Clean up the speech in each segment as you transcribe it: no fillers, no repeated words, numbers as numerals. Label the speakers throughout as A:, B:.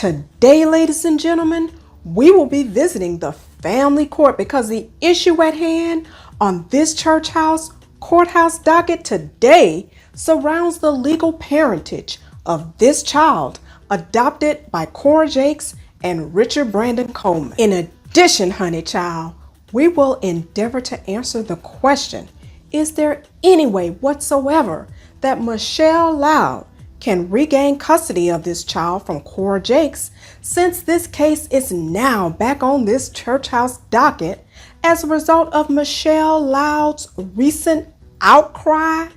A: Today, ladies and gentlemen, we will be visiting the family court because the issue at hand on this church house courthouse docket today surrounds the legal parentage of this child adopted by Cora Jakes and Richard Brandon Coleman. In addition, honey child, we will endeavor to answer the question, is there any way whatsoever that Michelle Loud can regain custody of this child from Cora Jakes, since this case is now back on this church house docket as a result of Michelle Loud's recent outcry,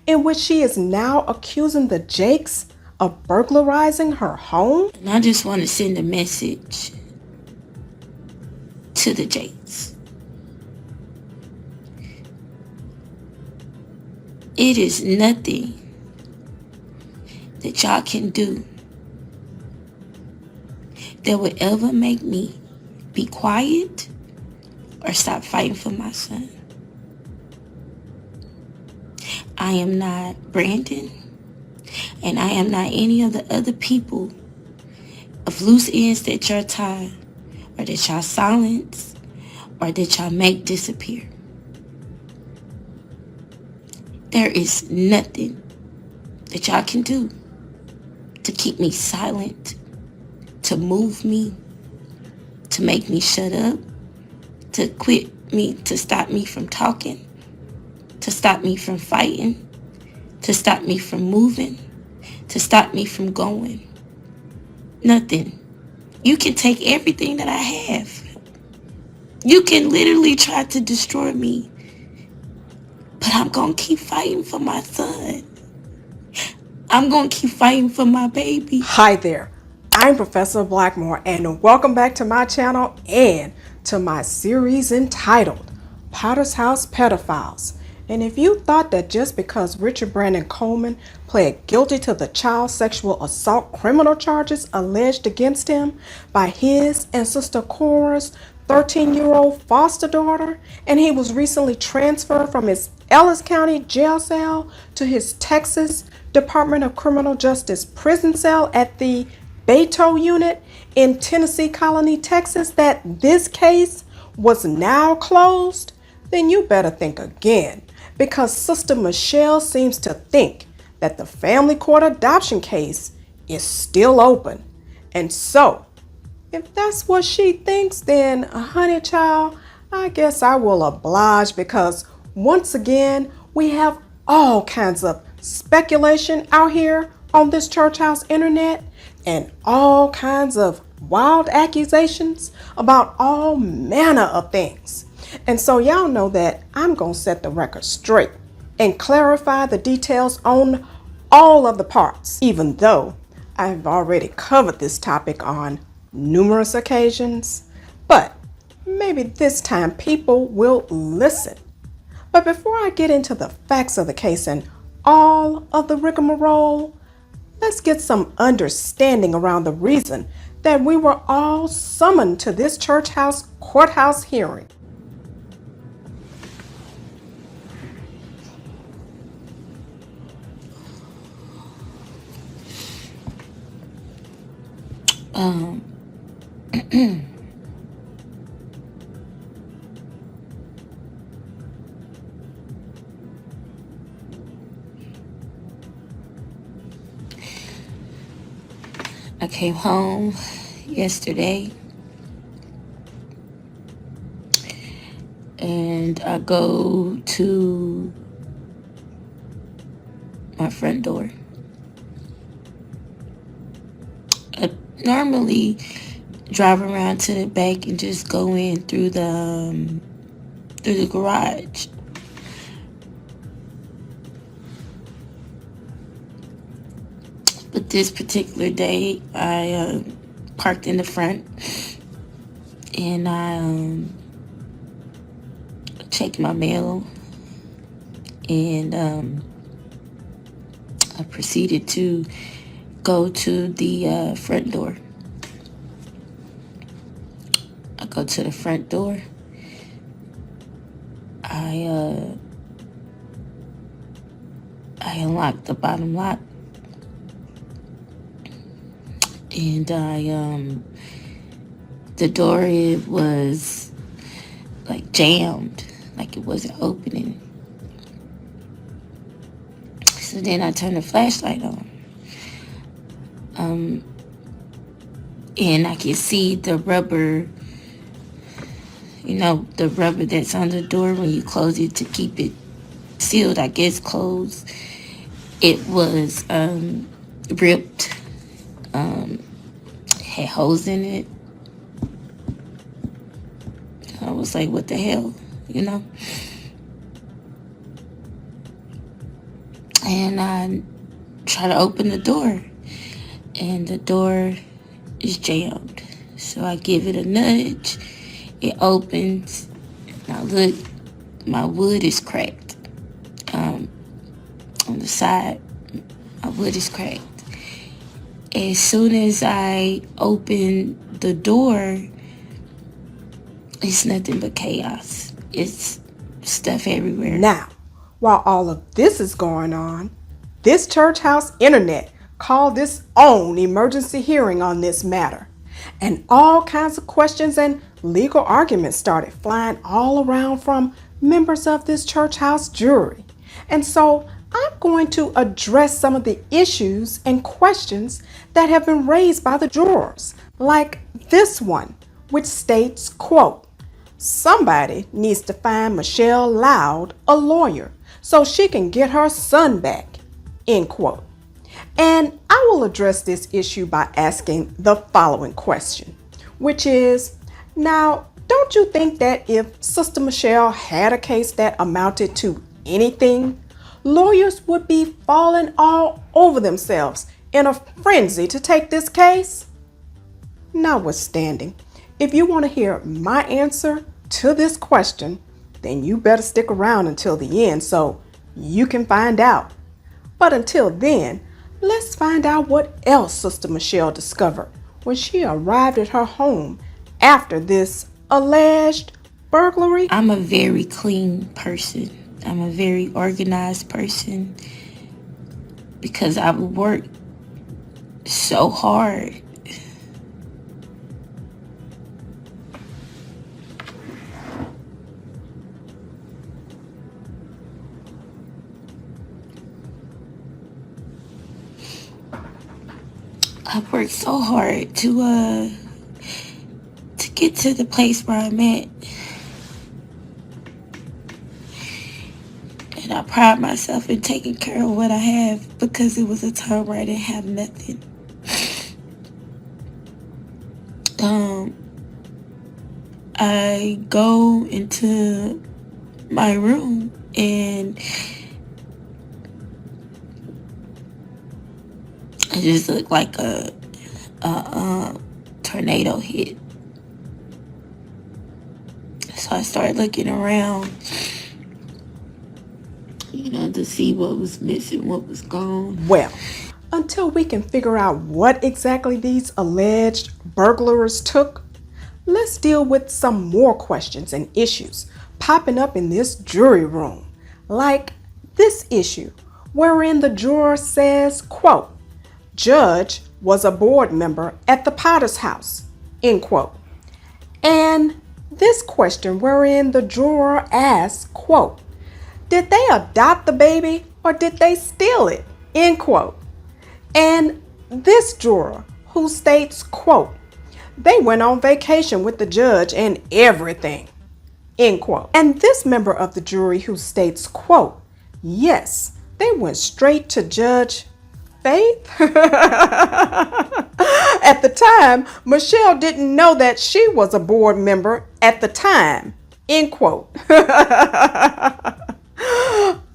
A: in which she is now accusing the Jakes of burglarizing her home?
B: And I just want to send a message to the Jakes. It is nothing that y'all can do that would ever make me be quiet or stop fighting for my son. I am not Brandon, and I am not any of the other people of loose ends that y'all tie, or that y'all silence, or that y'all make disappear. There is nothing that y'all can do to keep me silent, to move me, to make me shut up, to quit me, to stop me from talking, to stop me from fighting, to stop me from moving, to stop me from going. Nothing. You can take everything that I have. You can literally try to destroy me, but I'm going to keep fighting for my son. I'm going to keep fighting for my baby.
A: Hi there, I'm Professor Blackmore, and welcome back to my channel and to my series entitled Potter's House Pedophiles. And if you thought that just because Richard Brandon Coleman pled guilty to the child sexual assault criminal charges alleged against him by his and Sister Cora's 13-year-old foster daughter, and he was recently transferred from his Ellis County jail cell to his Texas Department of Criminal Justice prison cell at the Beto unit in Tennessee Colony, Texas, that this case was now closed, then you better think again, because Sister Michelle seems to think that the family court adoption case is still open. And so, if that's what she thinks, then, honey child, I guess I will oblige, because once again, we have all kinds of speculation out here on this church house internet and all kinds of wild accusations about all manner of things. And so y'all know that I'm going to set the record straight and clarify the details on all of the parts, even though I've already covered this topic on numerous occasions. But maybe this time people will listen. But before I get into the facts of the case and all of the rigmarole, let's get some understanding around the reason that we were all summoned to this church house courthouse hearing.
B: I came home yesterday and I go to my front door. I normally drive around to the back and just go in through the garage. But this particular day, I parked in the front and I checked my mail, and I proceeded to go to the front door. I go to the front door. I unlocked the bottom lock. and the door, it was like jammed, like it wasn't opening. So then I turned the flashlight on. And I can see the rubber, the rubber that's on the door when you close it to keep it sealed, I guess closed. It was ripped, had holes in it. I was like, what the hell, And I try to open the door, and the door is jammed. So I give it a nudge. It opens. Now look, my wood is cracked. On the side, my wood is cracked. As soon as I open the door, it's nothing but chaos. It's stuff everywhere.
A: Now, while all of this is going on, this church house internet called its own emergency hearing on this matter. And all kinds of questions and legal arguments started flying all around from members of this church house jury. And so I'm going to address some of the issues and questions that have been raised by the jurors, like this one, which states, quote, somebody needs to find Michelle Loud a lawyer so she can get her son back, end quote. And I will address this issue by asking the following question, which is, now, don't you think that if Sister Michelle had a case that amounted to anything, lawyers would be falling all over themselves in a frenzy to take this case? Notwithstanding, if you want to hear my answer to this question, then you better stick around until the end so you can find out. But until then, let's find out what else Sister Michelle discovered when she arrived at her home after this alleged burglary.
B: I'm a very clean person. I'm a very organized person because I've worked so hard. I've worked so hard to get to the place where I'm at. And I pride myself in taking care of what I have because it was a time where I didn't have nothing. I go into my room and it just looked like a tornado hit. So I started looking around, to see what was missing, what was gone.
A: Well, until we can figure out what exactly these alleged burglars took, let's deal with some more questions and issues popping up in this jury room, like this issue wherein the juror says, quote, Judge was a board member at the Potter's house, end quote. And this question wherein the juror asks, quote, did they adopt the baby or did they steal it, end quote. And this juror who states, quote, they went on vacation with the judge and everything, end quote. And this member of the jury who states, quote, yes, they went straight to Judge Faith. At the time, Michelle didn't know that she was a board member at the time, end quote.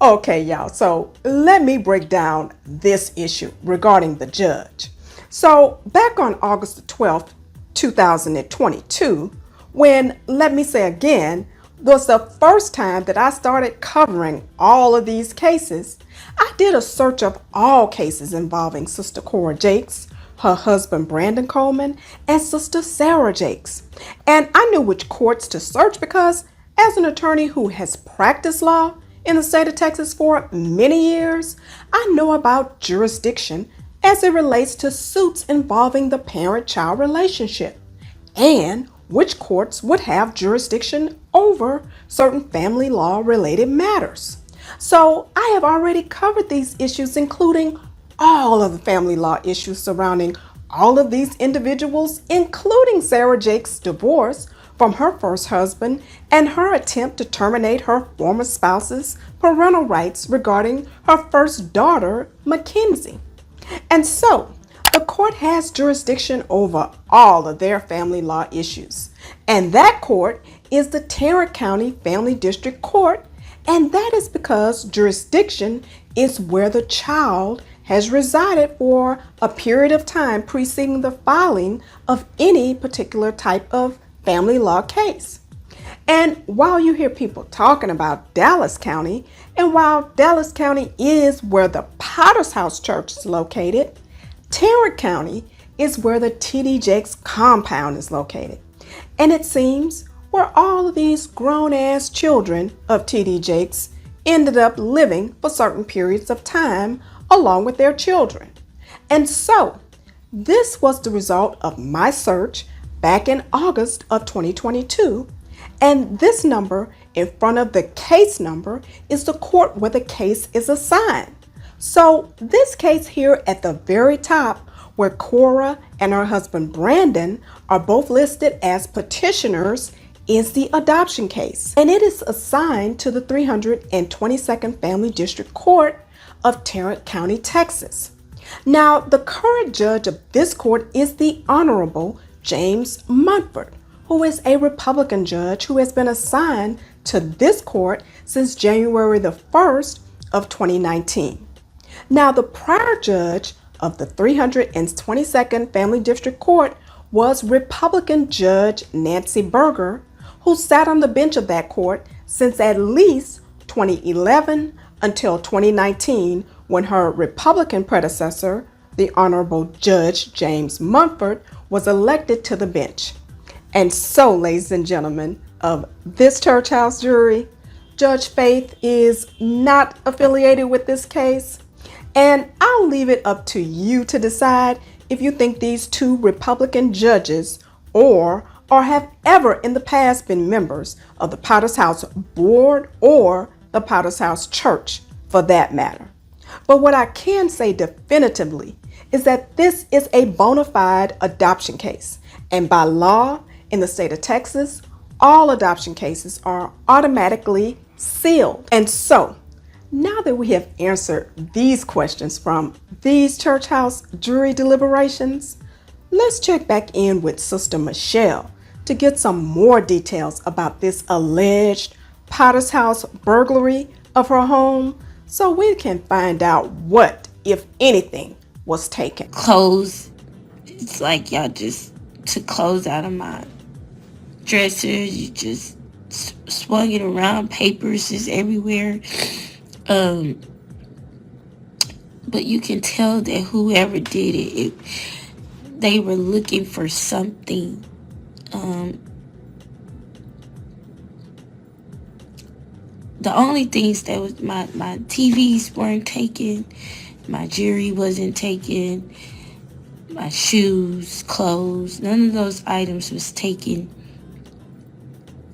A: Okay, y'all, so let me break down this issue regarding the judge. So back on August the 12th, 2022, when, let me say again, was the first time that I started covering all of these cases, I did a search of all cases involving Sister Cora Jakes, her husband Brandon Coleman, and Sister Sarah Jakes. And I knew which courts to search because as an attorney who has practiced law in the state of Texas for many years, I know about jurisdiction as it relates to suits involving the parent-child relationship, and which courts would have jurisdiction over certain family law related matters. So I have already covered these issues, including all of the family law issues surrounding all of these individuals, including Cora Jakes' divorce from her first husband and her attempt to terminate her former spouse's parental rights regarding her first daughter, Mackenzie. And so, the court has jurisdiction over all of their family law issues. And that court is the Tarrant County Family District Court, and that is because jurisdiction is where the child has resided for a period of time preceding the filing of any particular type of family law case. And while you hear people talking about Dallas County, and while Dallas County is where the Potter's House Church is located, Tarrant County is where the TD Jakes compound is located. And it seems where all of these grown-ass children of TD Jakes ended up living for certain periods of time along with their children. And so, this was the result of my search back in August of 2022. And this number in front of the case number is the court where the case is assigned. So this case here at the very top, where Cora and her husband Brandon are both listed as petitioners, is the adoption case. And it is assigned to the 322nd Family District Court of Tarrant County, Texas. Now, the current judge of this court is the Honorable James Munford, who is a Republican judge who has been assigned to this court since January the 1st of 2019. Now, the prior judge of the 322nd Family District Court was Republican Judge Nancy Berger, who sat on the bench of that court since at least 2011 until 2019, when her Republican predecessor, the Honorable Judge James Munford, was elected to the bench. And so, ladies and gentlemen of this church house jury, Judge Faith is not affiliated with this case. And I'll leave it up to you to decide if you think these two Republican judges or have ever in the past been members of the Potter's House Board or the Potter's House Church for that matter. But what I can say definitively is that this is a bona fide adoption case. And by law in the state of Texas, all adoption cases are automatically sealed. And so, now that we have answered these questions from these church house jury deliberations, let's check back in with Sister Michelle to get some more details about this alleged Potter's House burglary of her home, so we can find out what, if anything, was taken.
B: Clothes. It's like y'all just took clothes out of my dresser. You just swung it around. Papers is everywhere. But you can tell that whoever did it, they were looking for something. The only things that was my TVs weren't taken, my jewelry wasn't taken, my shoes, clothes, none of those items was taken.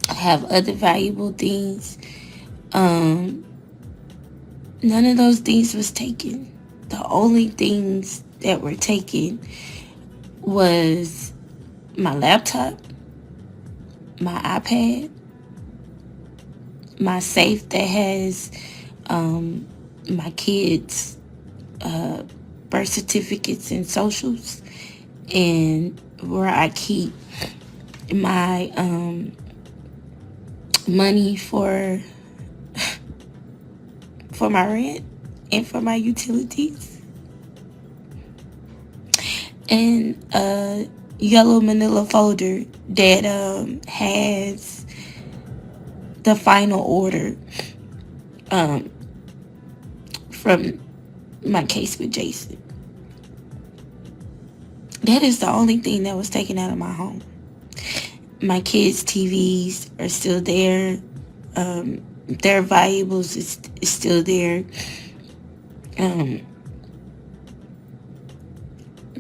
B: I have other valuable things. None of those things was taken. The only things that were taken was my laptop, my iPad, my safe that has my kids' birth certificates and socials, and where I keep my money for my rent and for my utilities, and a yellow manila folder that has the final order from my case with Jason. That is the only thing that was taken out of my home. My kids' TVs are still there. Their valuables is still there.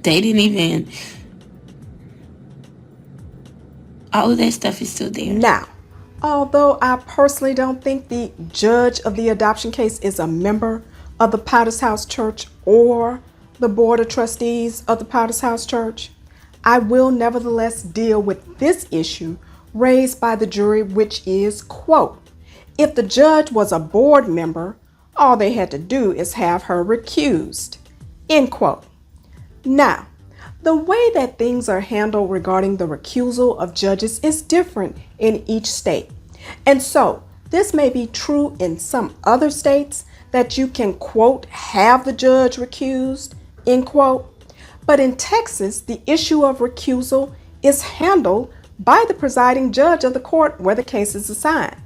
B: They didn't even, all of that stuff is still there.
A: Now, although I personally don't think the judge of the adoption case is a member of the Potter's House Church or the Board of Trustees of the Potter's House Church, I will nevertheless deal with this issue raised by the jury, which is, quote, if the judge was a board member, all they had to do is have her recused, end quote. Now, the way that things are handled regarding the recusal of judges is different in each state. And so, this may be true in some other states that you can, quote, have the judge recused, end quote. But in Texas, the issue of recusal is handled by the presiding judge of the court where the case is assigned.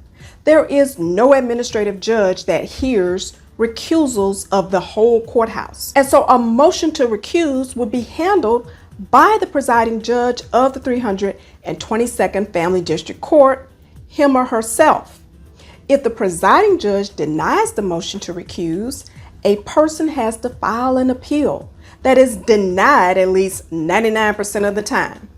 A: There is no administrative judge that hears recusals of the whole courthouse. And so a motion to recuse would be handled by the presiding judge of the 322nd Family District Court, him or herself. If the presiding judge denies the motion to recuse, a person has to file an appeal that is denied at least 99% of the time.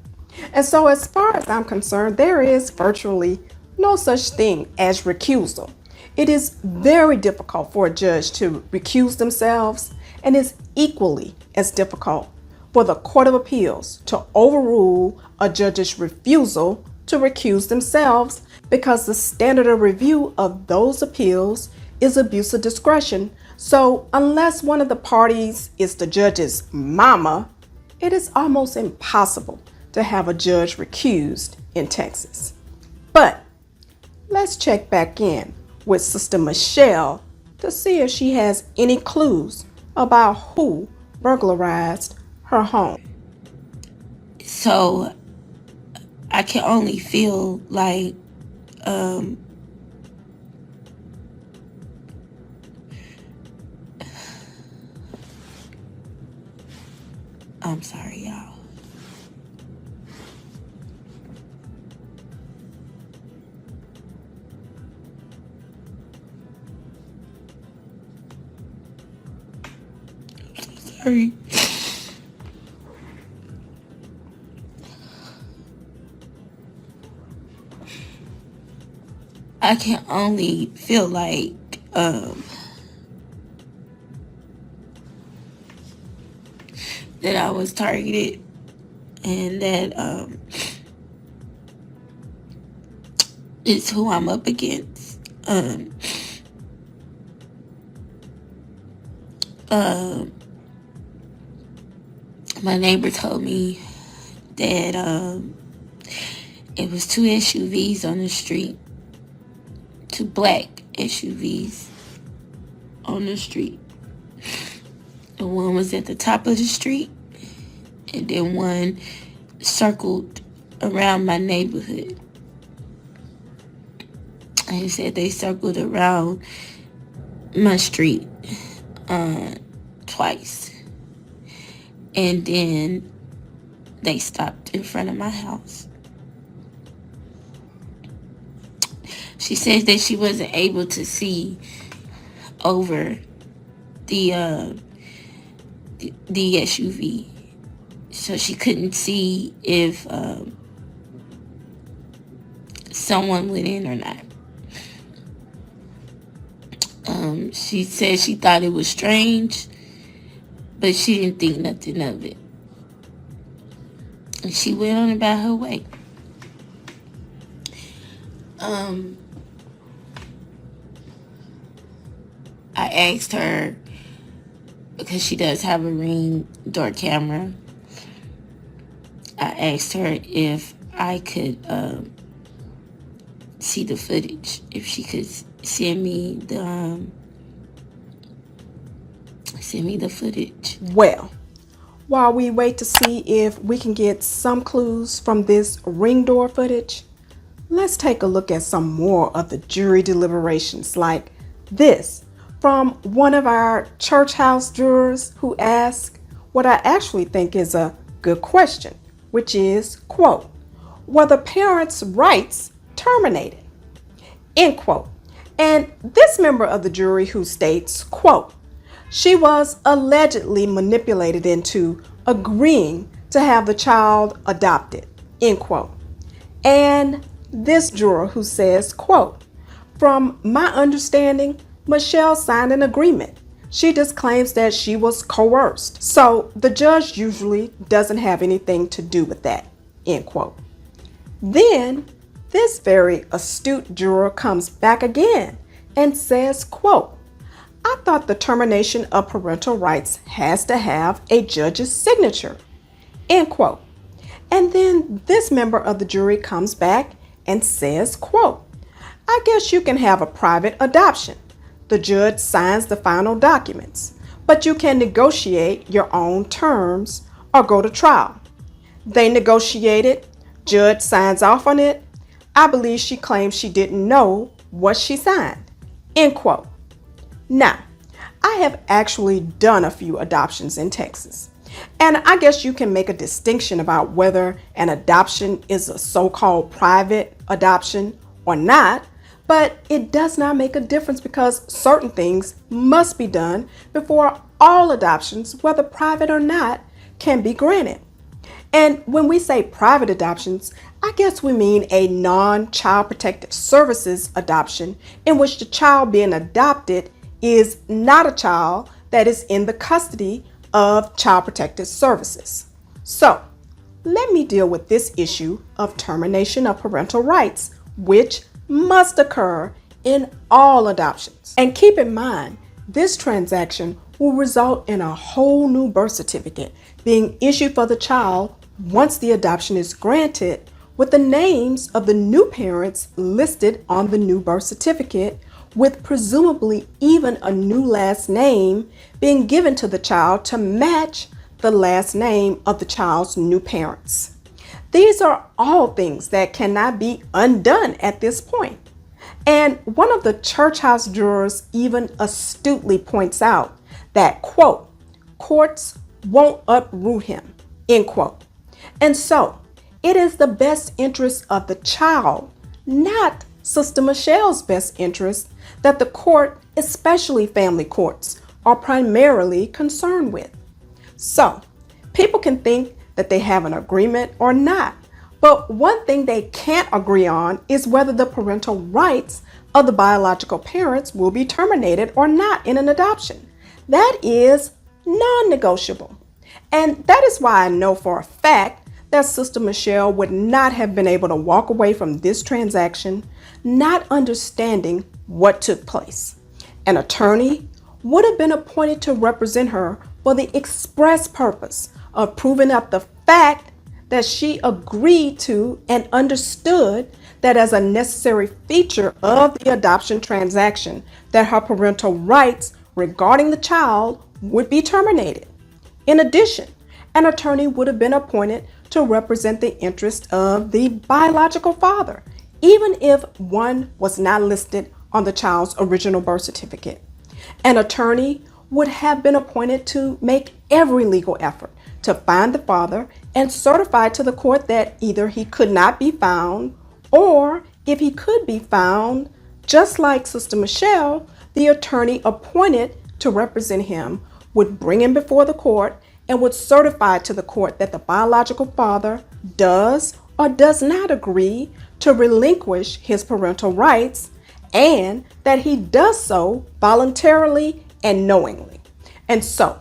A: And so as far as I'm concerned, there is virtually no such thing as recusal. It is very difficult for a judge to recuse themselves, and is equally as difficult for the Court of Appeals to overrule a judge's refusal to recuse themselves, because the standard of review of those appeals is abuse of discretion. So unless one of the parties is the judge's mama, it is almost impossible to have a judge recused in Texas. But let's check back in with Sister Michelle to see if she has any clues about who burglarized her home.
B: So I can only feel like I'm sorry, y'all. I'm so sorry. I can only feel like that I was targeted, and that it's who I'm up against. My neighbor told me that it was two SUVs on the street, two black SUVs on the street. And one was at the top of the street, and then one circled around my neighborhood. And he said they circled around my street twice. And then they stopped in front of my house. She says that she wasn't able to see over the SUV, so she couldn't see if someone went in or not. She said she thought it was strange, but she didn't think nothing of it, and she went on about her way. I asked her, because she does have a Ring door camera, I asked her if I could see the footage, if she could send me the footage.
A: Well, while we wait to see if we can get some clues from this Ring door footage, let's take a look at some more of the jury deliberations, like this from one of our church house jurors who asked what I actually think is a good question, which is, quote, were the parents' rights terminated, end quote. And this member of the jury who states, quote, she was allegedly manipulated into agreeing to have the child adopted, end quote. And this juror who says, quote, from my understanding, Michelle signed an agreement. She just claims that she was coerced. So the judge usually doesn't have anything to do with that, end quote. Then this very astute juror comes back again and says, quote, I thought the termination of parental rights has to have a judge's signature, end quote. And then this member of the jury comes back and says, quote, I guess you can have a private adoption. The judge signs the final documents, but you can negotiate your own terms or go to trial. They negotiate it, judge signs off on it. I believe she claims she didn't know what she signed, end quote. Now, I have actually done a few adoptions in Texas, and I guess you can make a distinction about whether an adoption is a so-called private adoption or not, but it does not make a difference because certain things must be done before all adoptions, whether private or not, can be granted. And when we say private adoptions, I guess we mean a non-child protective services adoption in which the child being adopted is not a child that is in the custody of child protective services. So let me deal with this issue of termination of parental rights, which must occur in all adoptions. And keep in mind, this transaction will result in a whole new birth certificate being issued for the child once the adoption is granted, with the names of the new parents listed on the new birth certificate, with presumably even a new last name being given to the child to match the last name of the child's new parents. These are all things that cannot be undone at this point. And one of the church house jurors even astutely points out that, quote, courts won't uproot him, end quote. And so it is the best interest of the child, not Sister Michelle's best interest, that the court, especially family courts, are primarily concerned with. So people can think that they have an agreement or not, but one thing they can't agree on is whether the parental rights of the biological parents will be terminated or not in an adoption. That is non-negotiable. And that is why I know for a fact that Sister Michelle would not have been able to walk away from this transaction not understanding what took place. An attorney would have been appointed to represent her for the express purpose of proving up the fact that she agreed to and understood that as a necessary feature of the adoption transaction, that her parental rights regarding the child would be terminated. In addition, an attorney would have been appointed to represent the interest of the biological father, even if one was not listed on the child's original birth certificate. An attorney would have been appointed to make every legal effort to find the father and certify to the court that either he could not be found, or if he could be found, just like Sister Michelle, the attorney appointed to represent him would bring him before the court and would certify to the court that the biological father does or does not agree to relinquish his parental rights, and that he does so voluntarily and knowingly. And so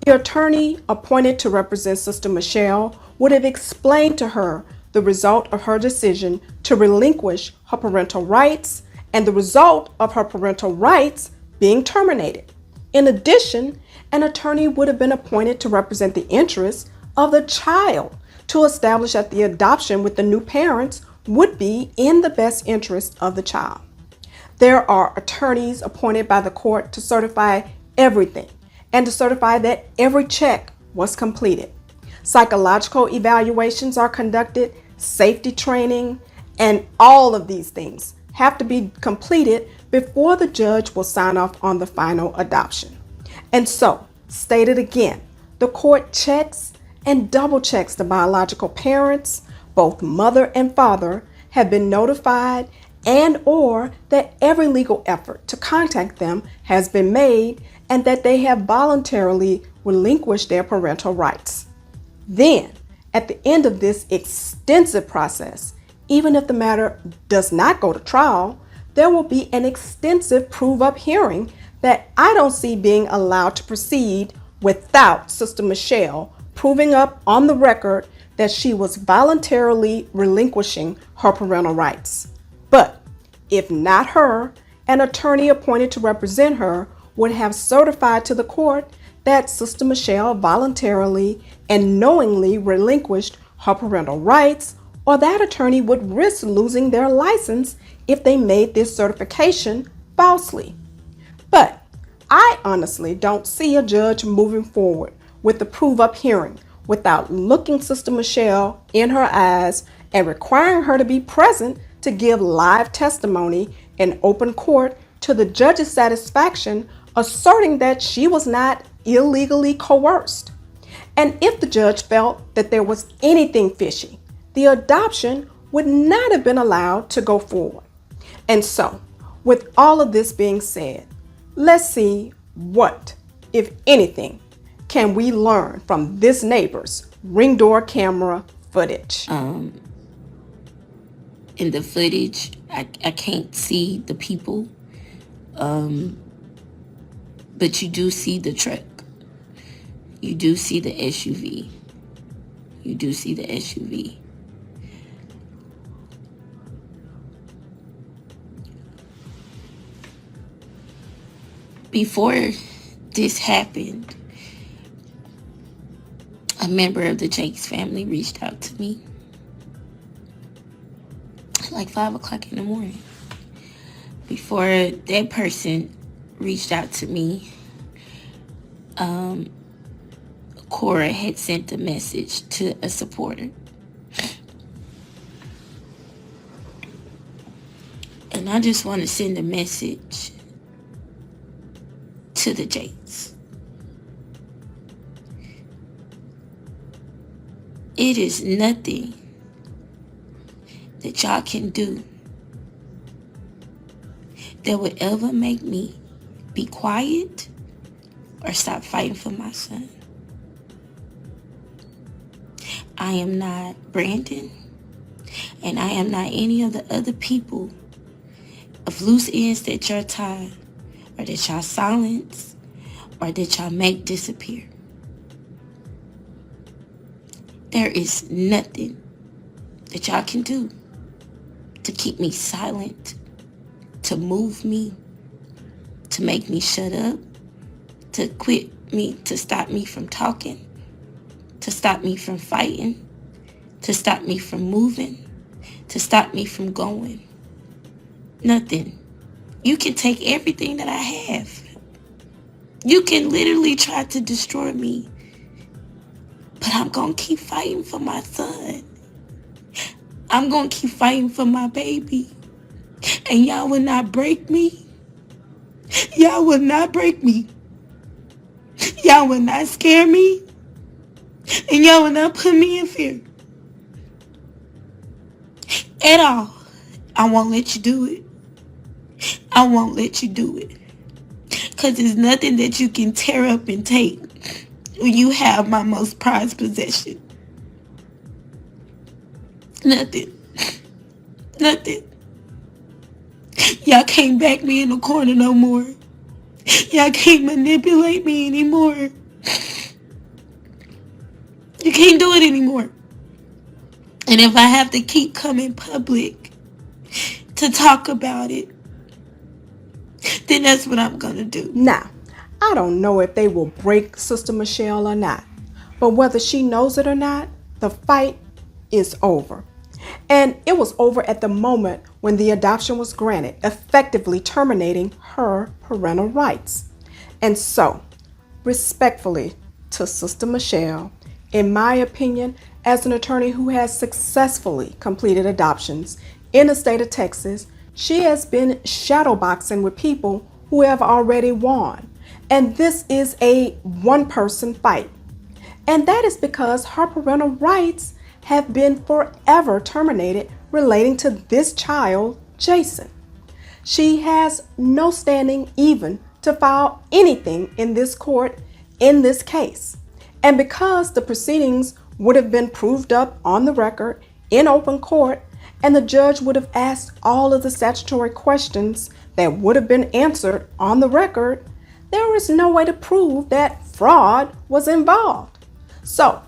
A: the attorney appointed to represent Sister Michelle would have explained to her the result of her decision to relinquish her parental rights and the result of her parental rights being terminated. In addition, an attorney would have been appointed to represent the interests of the child to establish that the adoption with the new parents would be in the best interest of the child. There are attorneys appointed by the court to certify everything and to certify that every check was completed. Psychological evaluations are conducted, safety training, and all of these things have to be completed before the judge will sign off on the final adoption. And so, stated again, the court checks and double checks the biological parents, both mother and father, have been notified, and or that every legal effort to contact them has been made and that they have voluntarily relinquished their parental rights. Then, at the end of this extensive process, even if the matter does not go to trial, there will be an extensive prove-up hearing that I don't see being allowed to proceed without Sister Michelle proving up on the record that she was voluntarily relinquishing her parental rights. But if not her, an attorney appointed to represent her would have certified to the court that Sister Michelle voluntarily and knowingly relinquished her parental rights, or that attorney would risk losing their license if they made this certification falsely. But I honestly don't see a judge moving forward with the prove-up hearing without looking Sister Michelle in her eyes and requiring her to be present to give live testimony in open court to the judge's satisfaction, asserting that she was not illegally coerced. And if the judge felt that there was anything fishy, the adoption would not have been allowed to go forward. And so, with all of this being said, let's see what, if anything, can we learn from this neighbor's ring door camera footage.
B: In the footage, I can't see the people, but you do see the truck. You do see the SUV. You do see the SUV. Before this happened, a member of the Jakes family reached out to me like 5 o'clock in the morning. Before that person reached out to me, Cora had sent a message to a supporter. And I just want to send a message to the Jakes. It is nothing that y'all can do that would ever make me be quiet or stop fighting for my son. I am not Brandon, and I am not any of the other people of loose ends that y'all tie, or that y'all silence, or that y'all make disappear. There is nothing that y'all can do to keep me silent, to move me, to make me shut up, to quit me, to stop me from talking, to stop me from fighting, to stop me from moving, to stop me from going. Nothing. You can take everything that I have. You can literally try to destroy me, but I'm going to keep fighting for my son. I'm going to keep fighting for my baby. And y'all will not break me. Y'all will not break me. Y'all will not scare me. And y'all will not put me in fear. At all. I won't let you do it. I won't let you do it. Because there's nothing that you can tear up and take when you have my most prized possession. Nothing. Nothing. Y'all can't back me in the corner no more. Y'all can't manipulate me anymore. You can't do it anymore. And if I have to keep coming public to talk about it, then that's what I'm gonna do.
A: Now, I don't know if they will break Sister Michelle or not, but whether she knows it or not, the fight is over. And it was over at the moment when the adoption was granted, effectively terminating her parental rights. And so, respectfully to Sister Michelle, in my opinion, as an attorney who has successfully completed adoptions in the state of Texas, she has been shadowboxing with people who have already won. And this is a one-person fight. And that is because her parental rights have been forever terminated relating to this child, Jason. She has no standing even to file anything in this court in this case. And because the proceedings would have been proved up on the record in open court, and the judge would have asked all of the statutory questions that would have been answered on the record, there is no way to prove that fraud was involved. So,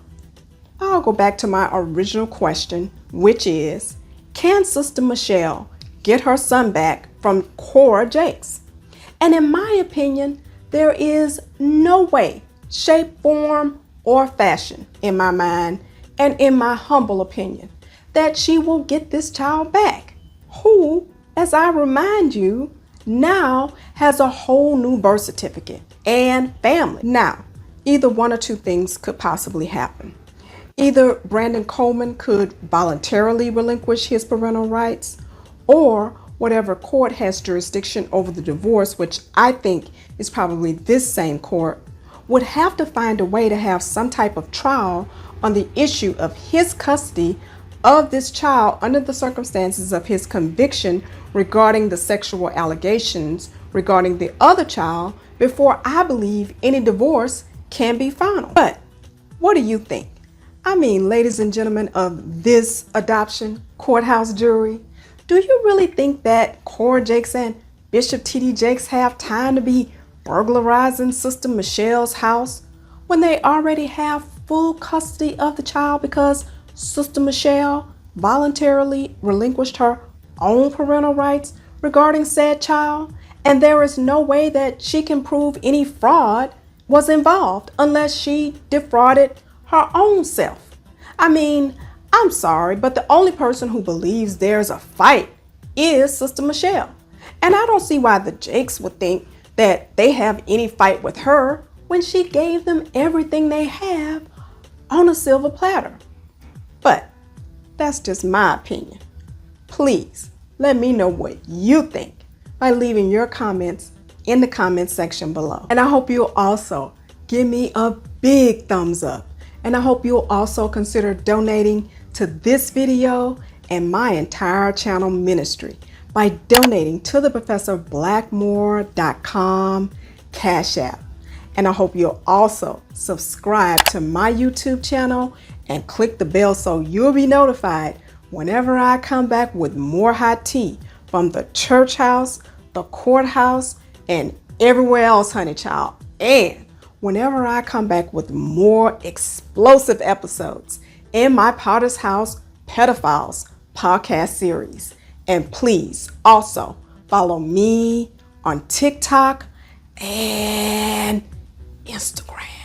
A: I'll go back to my original question, which is, can Sister Michelle get her son back from Cora Jakes? And in my opinion, there is no way, shape, form, or fashion in my mind, and in my humble opinion, that she will get this child back, who, as I remind you, now has a whole new birth certificate and family. Now, either one or two things could possibly happen. Either Brandon Coleman could voluntarily relinquish his parental rights, or whatever court has jurisdiction over the divorce, which I think is probably this same court, would have to find a way to have some type of trial on the issue of his custody of this child under the circumstances of his conviction regarding the sexual allegations regarding the other child before I believe any divorce can be final. But what do you think? I mean, ladies and gentlemen of this adoption courthouse jury, do you really think that Cora Jakes and BishopTDJakes have time to be burglarizing Sister Michelle's house when they already have full custody of the child because Sister Michelle voluntarily relinquished her own parental rights regarding said child, and there is no way that she can prove any fraud was involved unless she defrauded her own self? I mean, I'm sorry, but the only person who believes there's a fight is Sister Michelle. And I don't see why the Jakes would think that they have any fight with her when she gave them everything they have on a silver platter. But that's just my opinion. Please let me know what you think by leaving your comments in the comment section below. And I hope you'll also give me a big thumbs up. And I hope you'll also consider donating to this video and my entire channel ministry by donating to the ProfessorBlackmore.com Cash App. And I hope you'll also subscribe to my YouTube channel and click the bell so you'll be notified whenever I come back with more hot tea from the church house, the courthouse, and everywhere else, honey child. And whenever I come back with more explosive episodes in my Potter's House Pedophiles podcast series. And please also follow me on TikTok and Instagram.